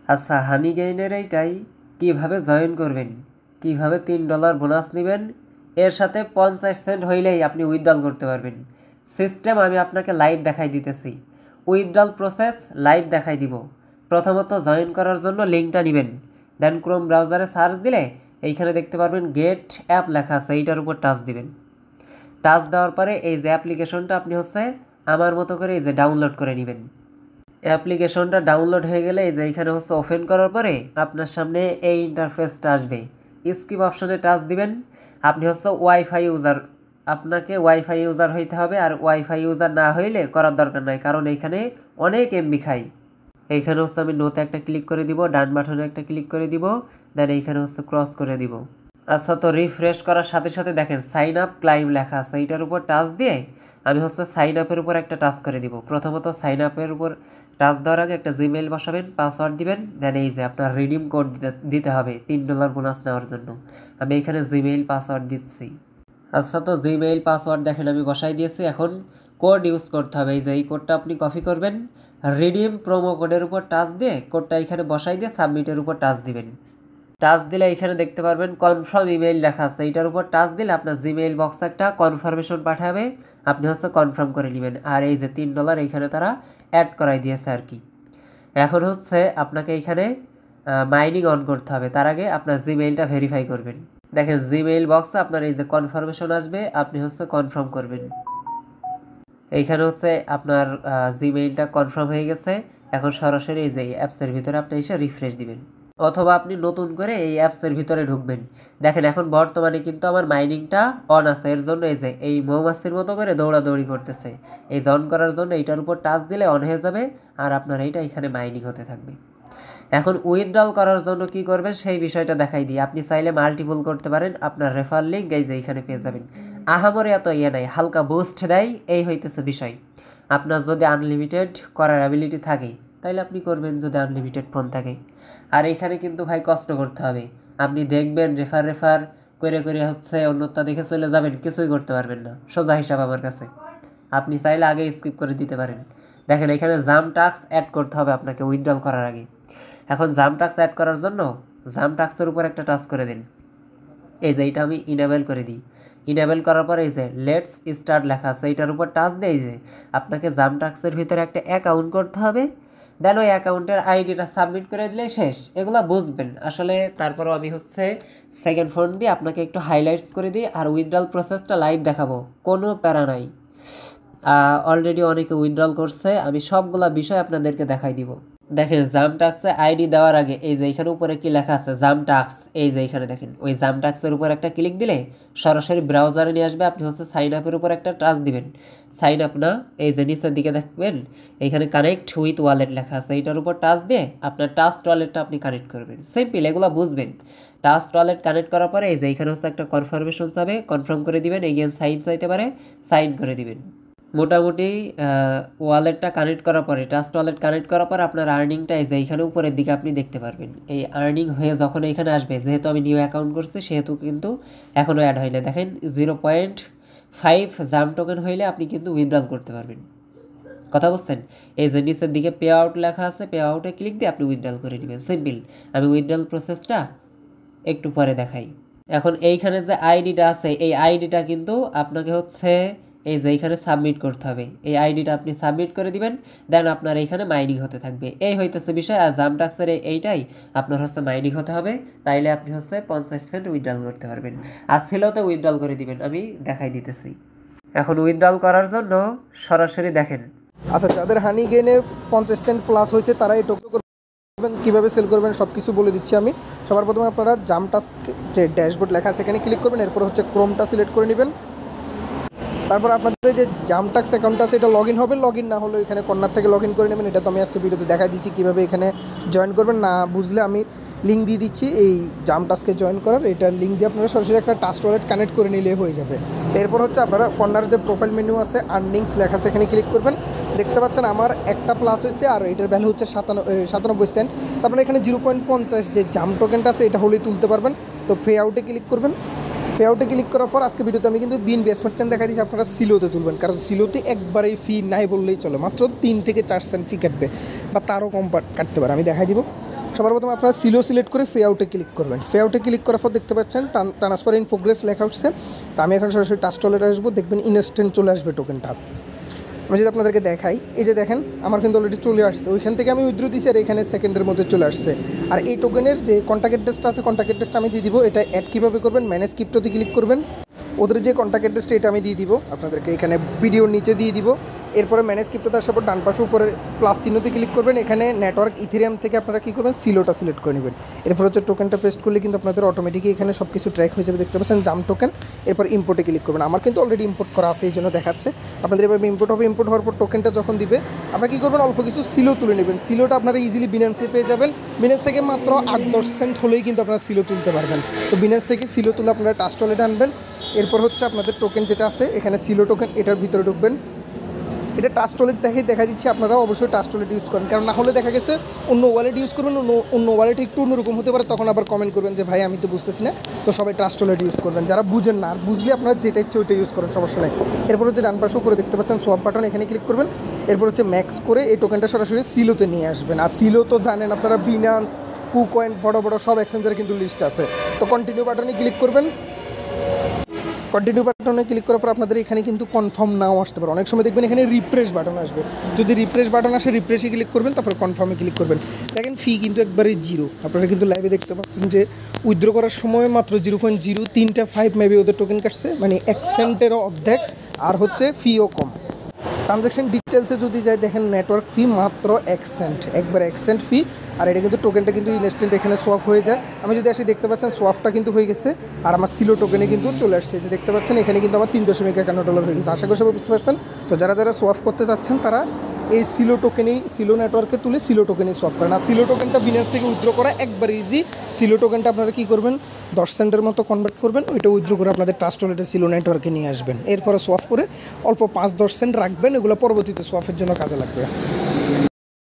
আচ্ছা, হানি গেইনের এইটাই কীভাবে জয়েন করবেন, কিভাবে $3 বোনাস নেবেন, এর সাথে 50 সেন্ট হইলেই আপনি উইথড্রল করতে পারবেন। সিস্টেম আমি আপনাকে লাইভ দেখাই দিতেছি, উইথড্রল প্রসেস লাইভ দেখাই দিব। প্রথমত জয়েন করার জন্য লিঙ্কটা নেবেন, দেন ক্রোম ব্রাউজারে সার্চ দিলে এইখানে দেখতে পারবেন গেট অ্যাপ লেখা আছে, এইটার উপর টাচ দিবেন। টাচ দেওয়ার পরে এই যে অ্যাপ্লিকেশনটা আপনি আমার মতো করে এই যে ডাউনলোড করে নেবেন। অ্যাপ্লিকেশনটা ডাউনলোড হয়ে গেলে এই যে এইখানে ওপেন করার পরে আপনার সামনে এই ইন্টারফেসটা আসবে। স্কিপ অপশনে টাচ দিবেন। আপনি ওয়াইফাই ইউজার, আপনাকে ওয়াইফাই ইউজার হইতে হবে, আর ওয়াইফাই ইউজার না হইলে করার দরকার নাই, কারণ এইখানে অনেক এমবি খাই। এইখানে আমি নোতে একটা ক্লিক করে দিব, ডান বাটনে একটা ক্লিক করে দিব, দেন এইখানে ক্রস করে দিব। আচ্ছা, তো রিফ্রেশ করার সাথে সাথে দেখেন সাইন আপ ক্লাইম লেখা আছে, এইটার উপর টাচ দিয়ে আমি সাইন আপের উপর একটা টাচ করে দিব। প্রথমত সাইন আপের উপর টাচ দেওয়ার আগে একটা জিমেইল বসাবেন, পাসওয়ার্ড দিবেন, দেন এই যে আপনার রিডিম কোড দিতে হবে $3 বোনাস নেওয়ার জন্য। আমি এখানে জিমেইল পাসওয়ার্ড দিচ্ছি। আচ্ছা, তো জিমেইল পাসওয়ার্ড দেখেন আমি বসাই দিয়েছি। এখন কোড ইউজ করতে হবে, এই যে এই কোডটা আপনি কপি করবেন, রিডিম প্রোমো কোডের উপর টাচ দিয়ে কোডটা এখানে বসাই দিয়ে সাবমিটের উপর টাচ দিবেন। টাচ দিলে এখানে দেখতে পারবেন কনফার্ম ইমেইল লেখা আছে, এইটার উপর টাচ দিলে আপনার জিমেইল বক্সে একটা কনফার্মেশন পাঠাবে, আপনি কনফার্ম করে নেবেন। আর এই যে $3 এইখানে তারা অ্যাড করাই দিয়েছে আর কি। এখন আপনাকে এইখানে মাইনিং অন করতে হবে, তার আগে আপনার জিমেইলটা ভেরিফাই করবেন। দেখেন জিমেইল বক্সে আপনার এই যে কনফার্মেশন আসবে, আপনি কনফার্ম করবেন। এইখানে আপনার জিমেইলটা কনফার্ম হয়ে গেছে। এখন সরাসরি এই যে অ্যাপসের ভিতরে আপনি এসে রিফ্রেশ দিবেন, অথবা আপনি নতুন করে এই অ্যাপসের ভিতরে ঢুকবেন। দেখেন এখন বর্তমানে কিন্তু আমার মাইনিংটা অন আছে, এর জন্য এই যে এই মৌমাছির মতো করে দৌড়াদৌড়ি করতেছে। এই যে অন করার জন্য এইটার উপর টাচ দিলে অন হয়ে যাবে, আর আপনার এইটা এখানে মাইনিং হতে থাকবে। এখন উইথড্রল করার জন্য কি করবেন সেই বিষয়টা দেখাই দিই। আপনি চাইলে মাল্টিপল করতে পারেন, আপনার রেফার লিঙ্ক এই যে এইখানে পেয়ে যাবেন। আহামরি এত নাই, হালকা বুস্ট দেয়, এই হইতেছে বিষয়। আপনার যদি আনলিমিটেড করার অ্যাবিলিটি থাকে তাইলে আপনি করবেন, যদি আনলিমিটেড ফোন থাকে। আর এইখানে কিন্তু ভাই কষ্ট করতে হবে, আপনি দেখবেন রেফার করে করে অন্যটা দেখে চলে যাবেন, কিছুই করতে পারবেন না। সোজা হিসাব আমার কাছে, আপনি চাইলে আগে স্কিপ করে দিতে পারেন। দেখেন এখানে জাম টাস্ক অ্যাড করতে হবে আপনাকে উইথড্রল করার আগে। এখন জাম টাস্ক অ্যাড করার জন্য জাম টাস্কের উপর একটা টাচ করে দিন। এই যে এইটা আমি ইনেবল করে দিই। ইনেবল করার পর এই যে লেটস স্টার্ট লেখা আছে, এইটার উপর টাচ দিয়ে যে আপনাকে জাম টাস্কের ভিতরে একটা অ্যাকাউন্ট করতে হবে, দেন ওই অ্যাকাউন্টের আইডিটা সাবমিট করে দিলে শেষ। এগুলো বুঝবেন আসলে। তারপরও আমি সেকেন্ড ফোন দিয়ে আপনাকে একটু হাইলাইটস করে দিই, আর উইথড্রল প্রসেসটা লাইভ দেখাবো, কোনো প্যারা নাই। অলরেডি অনেকে উইথড্রল করছে, আমি সবগুলা বিষয় আপনাদেরকে দেখাই দিব। দেখেন জাম টাস্কে আইডি দেওয়ার আগে এই যে এখানে উপরে কি লেখা আছে জাম টাস্ক, এই যে এখানে দেখেন ওই জাম টাস্কের উপর একটা ক্লিক দিলে সরাসরি ব্রাউজারে নিয়ে আসবে। আপনি সাইন আপের উপর একটা টাচ দিবেন। সাইন আপ না, এই যে নিচের দিকে দেখবেন এইখানে কানেক্ট উইথ ওয়ালেট লেখা আছে, এইটার উপর টাচ দিয়ে আপনার টাস্ট ওয়ালেটটা আপনি কানেক্ট করবেন। সিম্পল, এগুলো বুঝবেন। টাস্ট ওয়ালেট কানেক্ট করার পরে এই যে এখানে একটা কনফার্মেশন চাবে, কনফার্ম করে দিবেন। এগেন সাইন চাইতে পারে, সাইন করে দিবেন। মোটামুটি ওয়ালেটটা কানেক্ট করার পরে, ট্রাস্ট ওয়ালেট কানেক্ট করার পর আপনার আর্নিংটা এই যে এইখানে উপরের দিকে আপনি দেখতে পারবেন। এই আর্নিং হয়ে যখন এখানে আসবে, যেহেতু আমি নিউ অ্যাকাউন্ট করছি সেহেতু কিন্তু এখনও অ্যাড হয় না। দেখেন 0.5 জাম টোকেন হইলে আপনি কিন্তু উইথড্রল করতে পারবেন। কথা বুঝছেন? এই যে নিচের দিকে পে আউট লেখা আছে, পে আউটে ক্লিক দিয়ে আপনি উইথড্রল করে নেবেন। সিম্পল। আমি উইথড্রল প্রসেসটা একটু পরে দেখাই। এখন এইখানে যে আইডিটা আছে, এই আইডিটা কিন্তু আপনাকে এই যে এইখানে সাবমিট করতে হবে। এই আইডিটা আপনি সাবমিট করে দিবেন, দেন আপনার এইখানে মাইনিং হতে থাকবে। এই হইতেছে বিষয়। আর জাম টাস্কের এইটাই আপনার মাইনিং হতে হবে, তাইলে আপনি 50 সেন্ট উইথড্রল করতে পারবেন। আর ছিলেও তো উইথড্রল করে দিবেন, আমি দেখাই দিতেছি। এখন উইথড্রল করার জন্য সরাসরি দেখেন। আচ্ছা, যাদের হানি গেইনে 50 সেন্ট প্লাস হয়েছে তারা এই টোকেন করবেন, কীভাবে সেল করবেন সব কিছু বলে দিচ্ছি আমি। সবার প্রথমে আপনারা জাম টাস্ক যে ড্যাশবোর্ড লেখা আছে এখানে ক্লিক করবেন, এরপর ক্রোমটা সিলেক্ট করে নেবেন। তারপর আপনাদের যে জাম টাস্ক অ্যাকাউন্টটা আছে এটা লগ ইন হবে, লগ ইন না হলে এখানে কর্নার থেকে লগ ইন করে নেবেন। এটা তো আমি আজকে ভিডিওতে দেখাই দিচ্ছি কীভাবে এখানে জয়েন করবেন। না বুঝলে আমি লিঙ্ক দিয়ে দিচ্ছি এই জাম টাস্কে জয়েন করার, এটার লিঙ্ক দিয়ে আপনারা সরাসরি একটা ট্রাস্ট ওয়ালেট কানেক্ট করে নিলে হয়ে যাবে। এরপর আপনারা কর্নার যে প্রোফাইল মেনু আছে আর্নিংস লেখা আছে এখানে ক্লিক করবেন। দেখতে পাচ্ছেন আমার একটা প্লাস হয়েছে, আর এটার ভ্যালু 97 সেন্ট। তারপরে এখানে 0.50 যে জাম টোকেনটা আছে এটা হলেই তুলতে পারবেন। তো পে আউটে ক্লিক করবেন। পে আউটে ক্লিক করার পর আজকে ভিডিওতে আমি কিন্তু বিন বেসমেন্ট চেন দেখা দিচ্ছি, আপনারা সিলোতে তুলবেন, কারণ সিলোতে একবারেই ফি নাই বললেই চলে, মাত্র 3 থেকে 4 সেন্ট ফি কাটবে, বা তারও কম কাটতে পারে। আমি দেখাই দিব। সবার প্রথমে আপনারা সিলো সিলেক্ট করে পে আউটে ক্লিক করবেন। পে আউটে ক্লিক করার পর দেখতে পাচ্ছেন ট্রান্সফার ইন প্রোগ্রেস লেখা উঠছে। তো আমি এখন সরাসরি টাস্ক ওয়ালেটে আসবো, দেখবেন ইনস্ট্যান্ট চলে আসবে টোকেনটা। আমি যদি আপনাদেরকে দেখাই, এই যে দেখেন আমার কিন্তু অলরেডি চলে আসছে, ওইখান থেকে আমি উইথড্র দিছি আর এখানে সেকেন্ডের মধ্যে চলে আসছে। আর এই টোকেনের যে কন্ট্যাক্ট অ্যাড্রেসটা আছে, কন্ট্যাক্ট অ্যাড্রেসটা আমি দিয়ে দিব। এটা অ্যাড কীভাবে করবেন, ম্যানেজ ক্রিপ্টোতে ক্লিক করবেন, ওদের যে কন্ট্যাক্ট অ্যাড্রেসটা এটা আমি দিয়ে দিব আপনাদেরকে, এখানে ভিডিওর নিচে দিয়ে দিব। এরপরে ম্যানেজ ক্রিপ্টোতে আসার পর ডান পাশে উপরে প্লাস চিহ্নতে ক্লিক করবেন, এখানে নেটওয়ার্ক ইথেরিয়াম থেকে আপনারা কী করবেন, সিলোটা সিলেক্ট করে নেবেন। এরপর হচ্ছে টোকেনটা পেস্ট করলে কিন্তু আপনাদের অটোমেটিকই এখানে সব কিছু ট্র্যাক হয়ে যাবে, দেখতে পাচ্ছেন জাম টোকেন। এরপর ইম্পোর্টে ক্লিক করবেন, আমার কিন্তু অলরেডি ইম্পোর্ট করা আছে এই জন্য দেখাচ্ছে। আপনাদের এভাবে ইম্পোর্ট হবে, ইম্পোর্ট হওয়ার পর টোকেনটা যখন দিবে আপনারা কী করবেন, অল্প কিছু সিলো তুলে নেবেন। সিলোটা আপনারা ইজিলি বিনান্সে পেয়ে যাবেন, বিনান্স থেকে মাত্র 8-10 সেন্ট হলেই কিন্তু আপনারা সিলো তুলতে পারবেন। তো বিনান্স থেকে সিলো তুলে আপনারা টাস্ক ওয়ালেটে আনবেন। এরপর হচ্ছে আপনাদের টোকেন যেটা আছে এখানে সিলো টোকেন, এটার ভিতরে ঢুকবেন। এটা ট্রাস্ট ওয়ালেট দেখা দিচ্ছি, আপনারা অবশ্যই ট্রাস্ট ওয়ালেট ইউজ করেন, কারণ না হলে দেখা গেছে অন্য ওয়ালেট ইউজ করবেন, অন্য ওয়ালেট একটু অন্যরকম হতে পারে, তখন আবার কমেন্ট করবেন যে ভাই আমি তো বুঝতেছি না। তো সবাই ট্রাস্ট ওয়ালেট ইউজ করবেন, যারা বুঝেন না, আর বুঝলে আপনারা যেটা ইচ্ছে ওইটা ইউজ করেন, সমস্যা নেই। এরপর হচ্ছে ডান পাশে উপরে দেখতে পাচ্ছেন সোয়াপ বাটন, এখানে ক্লিক করবেন। এরপর হচ্ছে ম্যাক্স করে এই টোকেনটা সরাসরি সিলোতে নিয়ে আসবেন। আর সিলো তো জানেন আপনারা, বিনান্স, কুকয়েন, বড় বড় সব এক্সচেঞ্জের কিন্তু লিস্ট আছে। তো কন্টিনিউ বাটনে ক্লিক করবেন। কন্টিনিউ বাটনে ক্লিক করার পর আপনাদের এখানে কিন্তু কনফার্ম নাও আসতে পারে, অনেক সময় দেখবেন এখানে রিফ্রেশ বাটন আসবে। যদি রিফ্রেশ বাটন আসে, রিফ্রেশে ক্লিক করবেন, তারপর কনফার্মে ক্লিক করবেন। দেখেন ফি কিন্তু একবারে 0। আপনারা কিন্তু লাইভে দেখতে পাচ্ছেন যে উইথড্র করার সময় মাত্র 0.035 মেবি ওদের টোকেন কাটছে, মানে 1 সেন্টেরও অর্ধেক। আর হচ্ছে ফিও কম। ট্রানজ্যাকশন ডিটেলসে যদি যাই, দেখেন নেটওয়ার্ক ফি মাত্র 1 সেন্ট, একবারে 1 সেন্ট ফি। আর এটা কিন্তু টোকেনটা কিন্তু ইনস্ট্যান্ট এখানে সোয়াপ হয়ে যায়। আমি যদি আসি দেখতে পাচ্ছেন সোয়াপটা কিন্তু হয়ে গেছে, আর আমার সিলো টোকেনে কিন্তু চলে আসছে, যে দেখতে পাচ্ছেন এখানে কিন্তু আমার $3.51 হয়ে গেছে। আশা করি সবাই বুঝতে পারছেন। তো যারা যারা সোয়াপ করতে চাচ্ছেন তারা এই সিলো টোকেনেই, সিলো নেটওয়ার্কে তুলে সিলো টোকেনেই সোয়াপ করেন। আর সিলো টোকেনটা বিনান্স থেকে উইথড্র করা একবার ইজি। সিলো টোকেনটা আপনারা কী করবেন, 10 সেন্টের মতো কনভার্ট করবেন, ওইটা উইথড্র করে আপনাদের ট্রাস্ট ওয়ালেটে সিলো নেটওয়ার্কে নিয়ে আসবেন। এরপরে সোয়াপ করে অল্প 5-10 সেন্ট রাখবেন, এগুলো পরবর্তীতে সোয়াপের জন্য কাজে লাগবে।